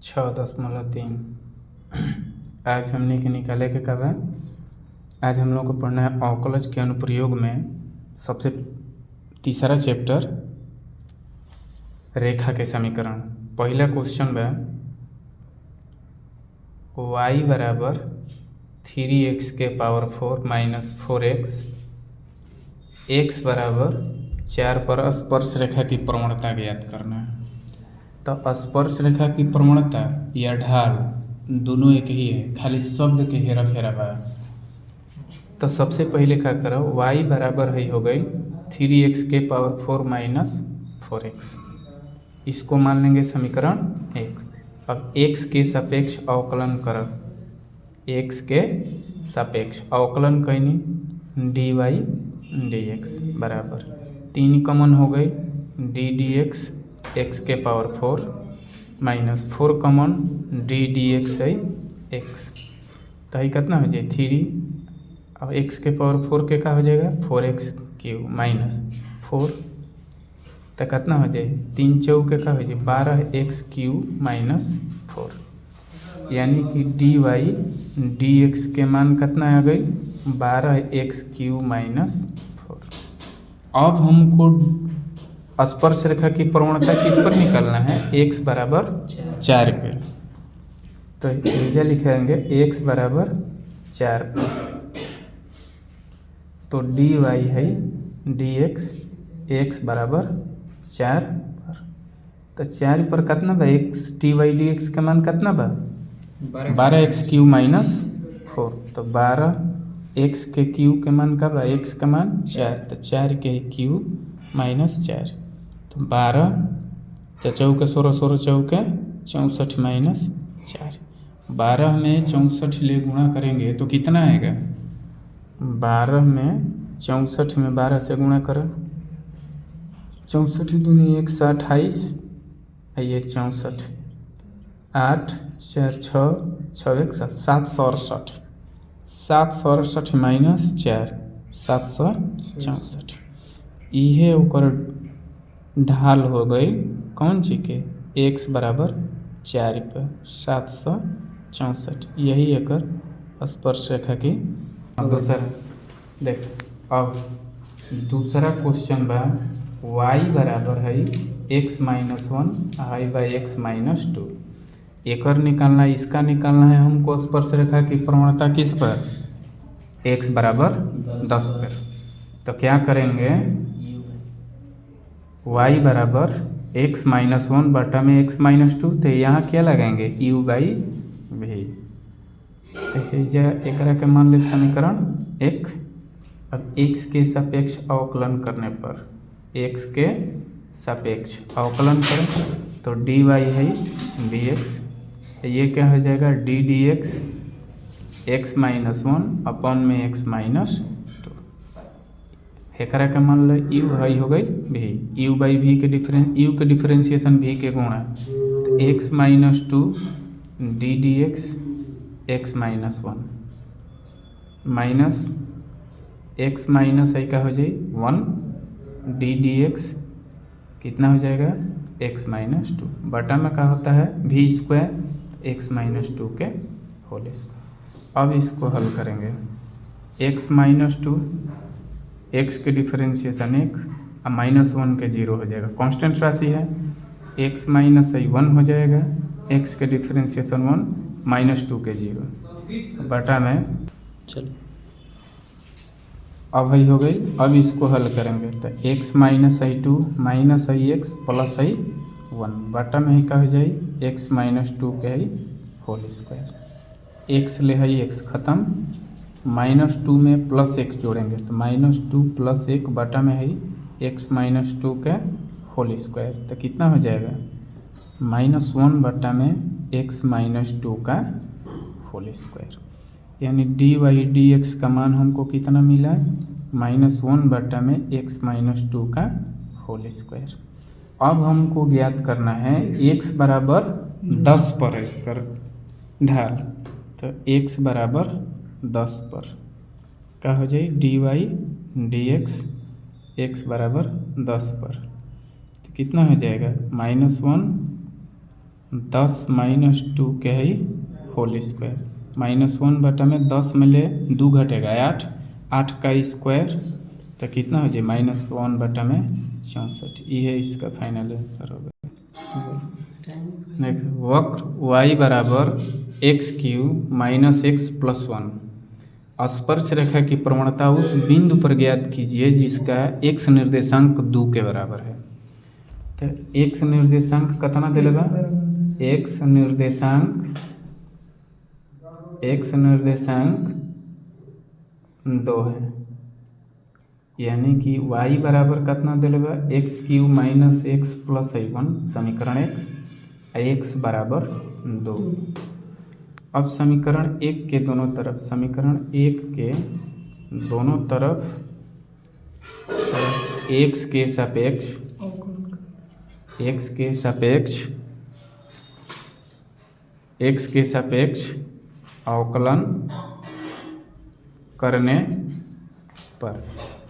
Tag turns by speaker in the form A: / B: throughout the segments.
A: 6.3। आज हमने के निकाले के कब है। आज हम लोग को पढ़ना है अवकलज के अनुप्रयोग में सबसे तीसरा चैप्टर रेखा के समीकरण। पहला क्वेश्चन बा y बराबर 3x के पावर 4 माइनस 4x x बराबर 4 पर स्पर्श रेखा की प्रवणता ज्ञात करना है। तो स्पर्श रेखा की प्रवणता या ढाल दोनों एक ही है, खाली शब्द के हेरा फेरा बा। तो सबसे पहले क्या करो, y बराबर है हो गई 3x के पावर 4 माइनस 4x, इसको मान लेंगे समीकरण 1। अब x के सापेक्ष अवकलन करो, x के सापेक्ष अवकलन कैनी dy dx बराबर 3 कॉमन हो गई d dx x के power 4 minus 4 common d dx है x, तो ये कितना हो जाए 3। अब x के पावर 4 के का हो जाएगा 4x क्यूब माइनस 4, तो कितना हो जाए 3 चौके का हो जाए 12x क्यूब माइनस 4, यानी कि dy dx के मान कितना आ गई 12x क्यूब माइनस 4। अब हमको स्पर्श रेखा की प्रवणता किस पर निकालना है, x बराबर 4 पे। तो ये लिखेंगे x बराबर 4 पे, तो dy है dx x बराबर 4 पर। तो 4 पर कितना बा x dy dx का मान कितना बा 12x क्यूब माइनस 4, तो 12x के क्यूब के मान का बा x का मान 4, तो 4 के क्यूब माइनस 4, तो 12 चौके 16 16 चौके 64 माइनस 4। 12 में 64 ले गुणा करेंगे तो कितना आएगा, 12 में 64 में 12 से गुणा करो, 64 दूनी 128, ये 64 8 4 6 6 1 768, 768 माइनस 4 764, इहे ओकर ढाल हो गई कौन चीज के x बराबर 4 पे 764, यही एकर स्पर्श रेखा की। दूसरा देख, अब दूसरा क्वेश्चन बा y बराबर है x minus 1 I by x minus 2, एकर निकालना है, इसका निकालना है हमको स्पर्श रेखा की प्रवणता किस पर x बराबर 10 पर। तो क्या करेंगे, y बराबर x माइनस 1 बटा में x माइनस 2, तो यहाँ क्या लगाएंगे u बाई v, तो एकरा के मान ले समीकरण 1। अब x के सापेक्ष अवकलन करने पर x के सापेक्ष अवकलन करें तो dy है dx, ये क्या हो जाएगा d dx x माइनस 1 अपन में x माइनस 2, एकरा का मान लो u है हो गई v, u बाई v के u के डिफरेंशिएशन v के गुणा, तो x minus 2 d dx x minus 1 minus x minus I का हो जाए 1 d dx कितना हो जाएगा x माइनस 2 बटा में क्या होता है v स्क्वायर x माइनस 2 के होल स्क्वायर। अब इसको हल करेंगे, x माइनस 2 x के डिफरेंशिएशन 1 और माइनस 1 के 0 हो जाएगा, कांस्टेंट राशि है, x माइनस 1 हो जाएगा, x के डिफरेंशिएशन 1 माइनस 2 के 0 बटा में चलो अब है हो गई। अब इसको हल करेंगे तो x minus 2 minus x plus 1 बटा में ही क्या हो जाए x माइनस 2 के है होल स्क्वायर, x ले है x खत्म, माइनस 2 में प्लस 1 जोड़ेंगे तो माइनस 2 प्लस 1 बटा में है x माइनस 2 के होल स्क्वायर, तो कितना हो जाएगा माइनस 1 बटा में x माइनस 2 का होल स्क्वायर, यानी dy dx का मान हमको कितना मिला माइनस 1 बटा में x माइनस 2 का होल स्क्वायर। अब हमको ज्ञात करना है x बराबर 10 पर है इसका ढाल, तो x बराबर 10 पर क्या हो जाए dy dx x बराबर 10 पर, तो कितना हो जाएगा माइनस 1 10 माइनस 2 के है होल स्क्वायर, -1/10 में ले 2 घटेगा 8, 8 का स्क्वायर तो कितना हो जाए -1/64। ये इसका फाइनल आंसर होगा। देखो वक्र y बराबर x³ - x + 1, स्पर्श रेखा की प्रवणता उस बिंदु पर ज्ञात कीजिए जिसका x निर्देशांक 2 के बराबर है। तो x निर्देशांक कितना दिलेगा, x निर्देशांक 2 है, यानी कि y बराबर कितना दिलेगा x³ - x + 1 समीकरण 1, x बराबर 2। अब समीकरण 1 के दोनों तरफ, समीकरण 1 के दोनों तरफ x के सापेक्ष अवकलन करने पर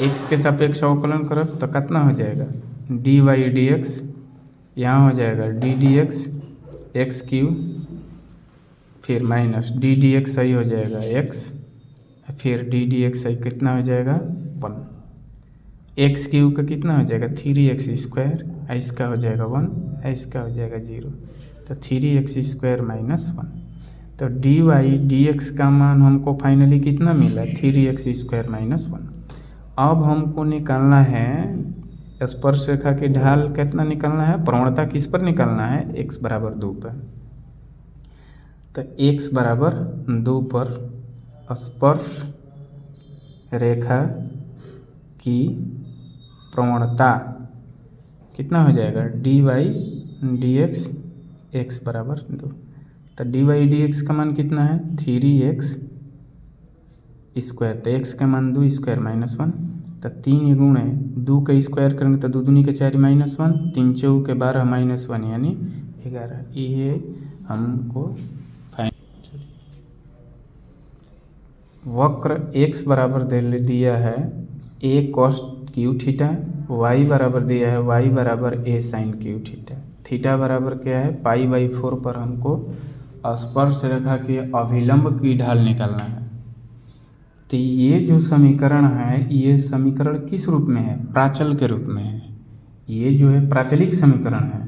A: x के सापेक्ष अवकलन करो तो कितना हो जाएगा dy dx, यहाँ हो जाएगा d dx x³, फिर माइनस d dx सही हो जाएगा x, फिर d dx सही कितना हो जाएगा 1, x³ का कितना हो जाएगा 3x², इसका हो जाएगा 1, इसका हो जाएगा 0, तो 3x² - 1। तो dy dx का मान हमको फाइनली कितना मिला 3x² - 1। अब हमको निकालना है स्पर्श रेखा की ढाल, कितना निकालना है, प्रवणता किस पर निकालना है, x बराबर 2 पर। तो x बराबर 2 पर स्पर्श रेखा की प्रवणता कितना हो जाएगा dy dx x बराबर 2। तो dy dx का मान कितना है 3x², तो x का मान 2² - 1, तो 3 गुण है 2 का स्क्वायर करेंगे तो 2 दूनी के 4 -1, 3 चौक के 12 -1 यानी 11। ये हमको वक्र x बराबर दे दिया है a cos q theta, y बराबर दिया है y बराबर a sin q theta, theta बराबर क्या है π/4 पर हमको स्पर्श रेखा के अभिलंब की ढाल निकालना है। तो ये जो समीकरण है, ये समीकरण किस रूप में है, प्राचल के रूप में है। ये जो है प्राचलिक समीकरण है,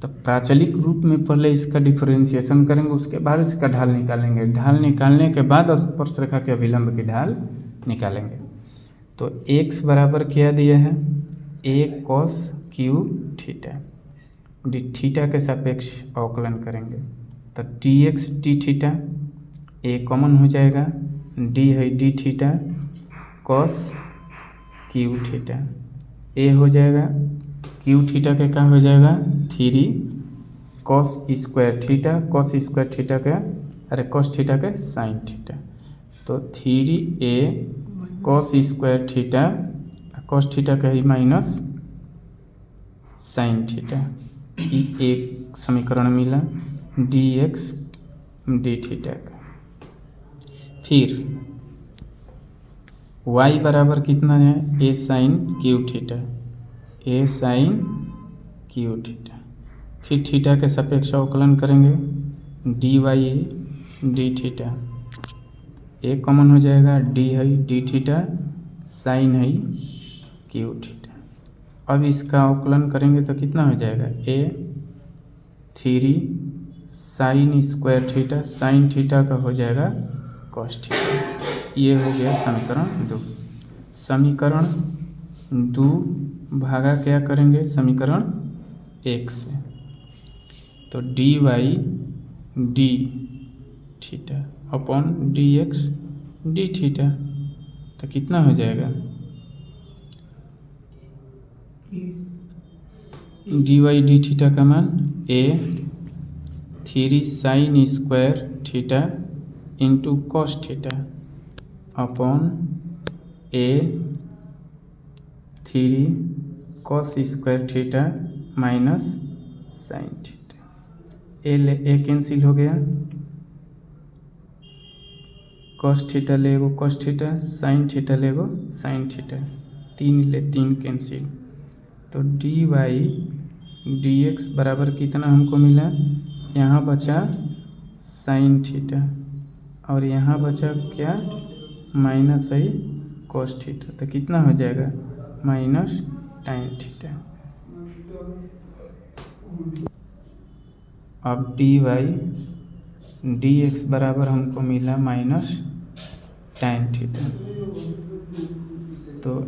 A: तो प्राचलिक रूप में पहले इसका डिफरेंशिएशन करेंगे, उसके बाद इसका ढाल निकालेंगे, ढाल निकालने के बाद स्पर्श रेखा के अभिलंब की ढाल निकालेंगे। तो x बराबर क्या दिया है a cos q theta, D theta के सापेक्ष अवकलन करेंगे तो dx d theta, a common हो जाएगा, d है d theta cos q theta, a हो जाएगा q थीटा के क्या हो जाएगा 3 cos² थीटा, cos² थीटा का cos थीटा के sin थीटा, तो 3a cos² theta, cos theta का ही माइनस sin थीटा, एक समीकरण मिला dx d थीटा का। फिर y बराबर कितना है a sin q theta, a sin q theta, फिर थीटा के सापेक्ष अवकलन करेंगे dy d theta, a common हो जाएगा, d है d थीटा, साइन है q थीटा। अब इसका अवकलन करेंगे तो कितना हो जाएगा a 3 sin² theta, sine theta का हो जाएगा cos थीटा। ये हो गया समीकरण 2। समीकरण 2 भागा क्या करेंगे समीकरण 1 से, तो dy d theta upon dx d theta, तो कितना हो जाएगा dy d थीटा का मान a 3 sin² theta into cos theta upon a 3 cos² theta minus sin theta, a cancel हो गया, cos थीटा लेगो cos थीटा, sin थीटा लेगो sin theta, 3 cancel, तो dy dx बराबर कितना हमको मिला यहाँ बचा साइन थीटा और यहाँ बचा क्या माइनस आई कोस थीटा, तो कितना हो जाएगा माइनस टाइन थीटा। अब डी वाई डी एक्स बराबर हमको मिला माइनस टाइन थीटा, तो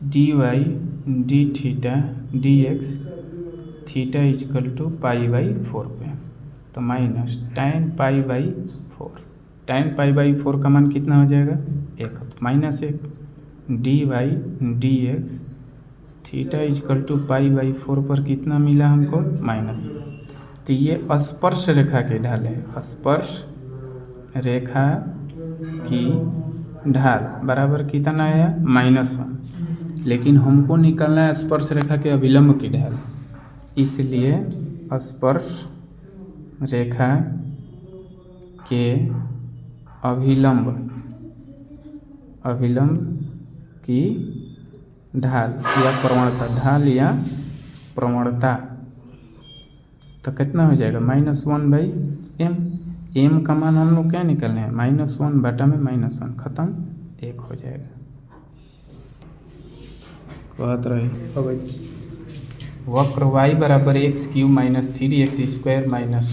A: D Y D theta D X theta equal to pi by 4 पे, तो माइनस टाइन पाई बाई 4। टाइन पाई बाई 4 का मान कितना हो जाएगा 1, तो minus 1 D Y D X theta equal to pi by 4 पर कितना मिला हमको माइनस। तो ये स्पर्श रेखा के ढाल है, स्पर्श रेखा की ढाल बराबर कितना आया -1, लेकिन हमको निकालना है स्पर्श रेखा के अभिलंब की ढाल, इसलिए स्पर्श रेखा के अभिलंब की ढाल या प्रवणता, तो कितना हो जाएगा -1/m। m का मान हम लोग क्या निकलने हैं -1 बटा में -1 खत्म 1 हो जाएगा। कहत रही वक्र y बराबर x³ minus 3x² minus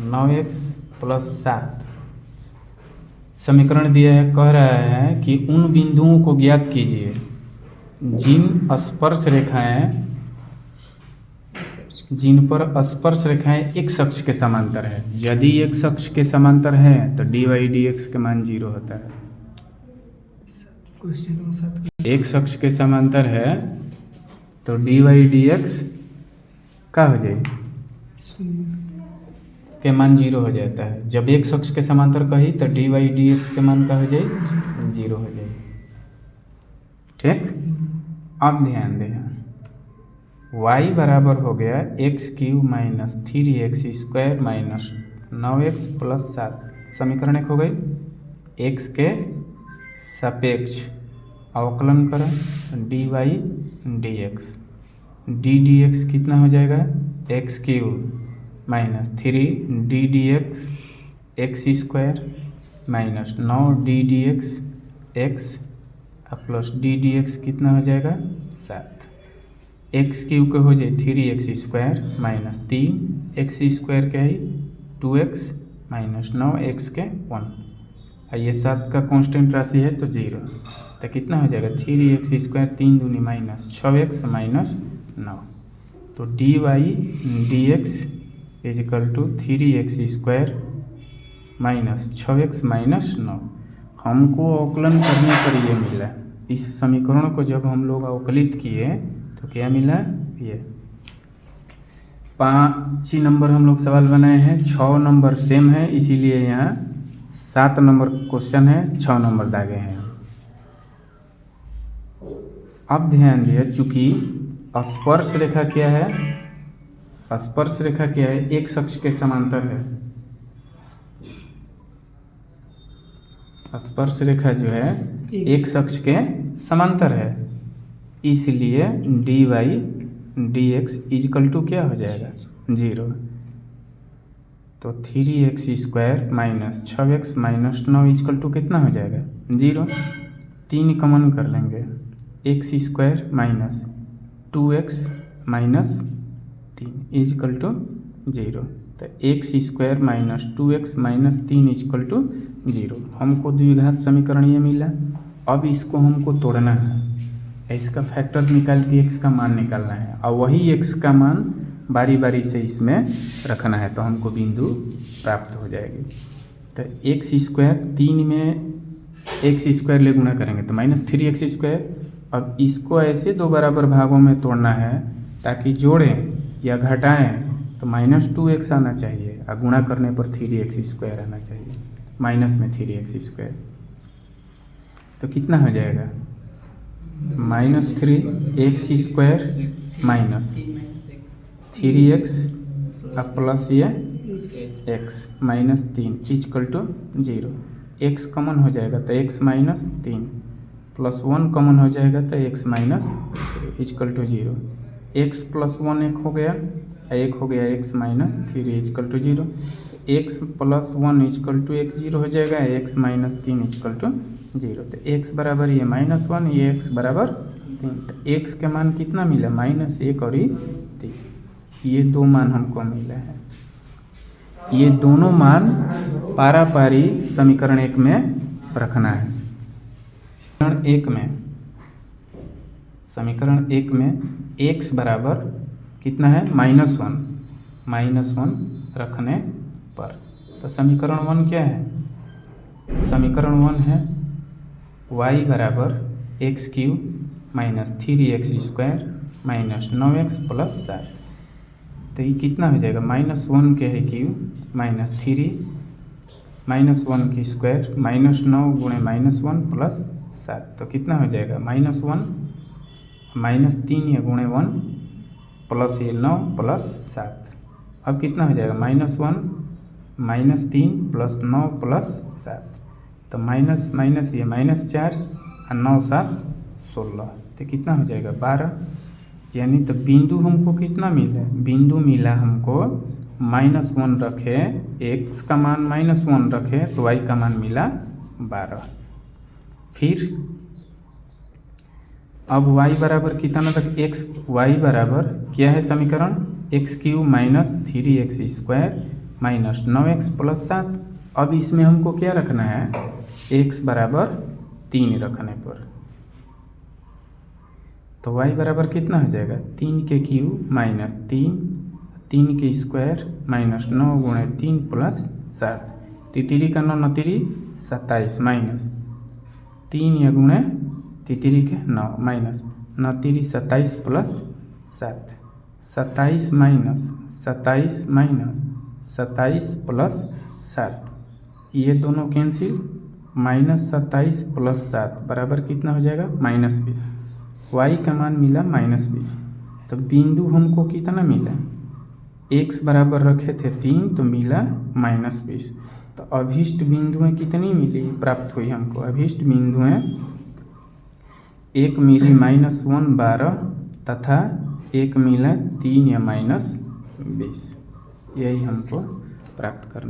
A: 9x plus 7 समीकरण दिया है। कह रहा है कि उन बिंदुओं को ज्ञात कीजिए जिन पर स्पर्श रेखाएं एक अक्ष के समांतर है। यदि एक अक्ष के समांतर है तो dy dx के मान 0 होता है। एक अक्ष के समांतर है तो dy dx क्या हो जाएगी के मान 0 हो जाता है। जब एक अक्ष के समांतर कही तो dy dx के मान क्या हो जाए 0 हो जाए। ठीक, अब ध्यान दें y बराबर हो गया x³ minus 3x² minus 9x plus 7 समीकरण 1 हो गई। x के सापेक्ष अवकलन करें dy dx, d dx कितना हो जाएगा x³ minus 3 d dx x² minus 9 d dx x plus d dx कितना हो जाएगा 7। x³ के हो जाए 3x² माइनस 3x² के है 2x माइनस 9x के 1, ये 7 का कांस्टेंट राशि है तो 0, तो कितना हो जाएगा 3x² 3 दूनी माइनस 6x माइनस 9, तो dy dx equal to 3x² minus 6x minus 9। हमको अवकलन करने पर ये मिला। इस समीकरण को जब हम लोग अवकलित किए तो क्या मिला, ये 5 नंबर हम लोग सवाल बनाए हैं, 6 नंबर सेम है, इसीलिए यहाँ 7 नंबर क्वेश्चन है, 6 नंबर दागे हैं। अब ध्यान दिए चूंकि स्पर्श रेखा क्या है, स्पर्श रेखा क्या है एक अक्ष के समांतर है। स्पर्श रेखा जो है एक अक्ष के समांतर है, इसलिए dy dx इजकल टू क्या हो जाएगा 0, तो 3x² minus 6x minus 9 is equal to कितना हो जाएगा 0। 3 कॉमन कर लेंगे, x² minus 2x minus 3 equal to 0, तो x² minus 2x minus 3 equal to 0। हमको द्विघात समीकरण ये मिला। अब इसको हमको तोड़ना है, इसका फैक्टर निकाल के x का मान निकालना है और वही x का मान बारी बारी से इसमें रखना है, तो हमको बिंदु प्राप्त हो जाएगी। तो x² 3 में x² ले गुणा करेंगे तो माइनस 3x²। अब इसको ऐसे 2 बराबर भागों में तोड़ना है ताकि जोड़ें या घटाएं तो माइनस 2x आना चाहिए और गुणा करने पर 3x² आना चाहिए, माइनस में 3x², तो कितना हो जाएगा minus 3x² minus 3x plus ये x minus 3 equal to 0। x common हो जाएगा तो x माइनस 3 प्लस 1 कॉमन हो जाएगा तो x minus equal to 0। x plus 1 1 हो गया, एक हो गया x minus 3 equal to 0। x plus 1 equal to एक 0 हो जाएगा, x माइनस 3 इजकल टू 0। तो x बराबर ये -1, ये x बराबर 3। तो x के मान कितना मिला, -1 और ये 3। ये दो मान हमको मिले हैं। ये दोनों मान पारापारी समीकरण 1 में रखना है। समीकरण 1 में x बराबर कितना है, -1 रखने पर। तो समीकरण 1 क्या है, समीकरण 1 है y बराबर x³ minus 3x² minus 9x plus 7। तो ये कितना हो जाएगा, -1 के है क्यूब माइनस 3 -1 की स्क्वायर -9 गुणे -1 प्लस 7। तो कितना हो जाएगा, -1 -3 ये गुणे 1 प्लस ये 9 प्लस 7। अब कितना हो जाएगा, -1 -3 प्लस 9 प्लस 7। तो माइनस माइनस ये -4 और 9 7 16। तो कितना हो जाएगा, 12। यानी तो बिंदु हमको कितना मिला, बिंदु मिला हमको -1 रखे, x का मान -1 रखे तो y का मान मिला 12। फिर अब y बराबर कितना तक, y बराबर क्या है समीकरण, x³ minus 3x² minus 9x plus 7। अब इसमें हमको क्या रखना है, x बराबर 3 रखने पर तो y बराबर कितना हो जाएगा, 3 के क्यूब माइनस 3 के स्क्वायर माइनस 9 गुणे 3 प्लस 7। 3 का 9 9 3 27 माइनस 3 या गुणे 3 के 9 माइनस 9 3 27 प्लस 7। 27 माइनस 27 प्लस 7, ये दोनों कैंसिल, -27 प्लस 7 बराबर कितना हो जाएगा, -20। y का मान मिला -20। तो बिंदु हमको कितना मिला, x बराबर रखे थे 3 तो मिला -20। तो अभीष्ट बिंदुएं कितनी मिली, प्राप्त हुई हमको अभीष्ट बिंदुएं, एक मिली -1 12 तथा एक मिला 3 या -20। यही हमको प्राप्त करना।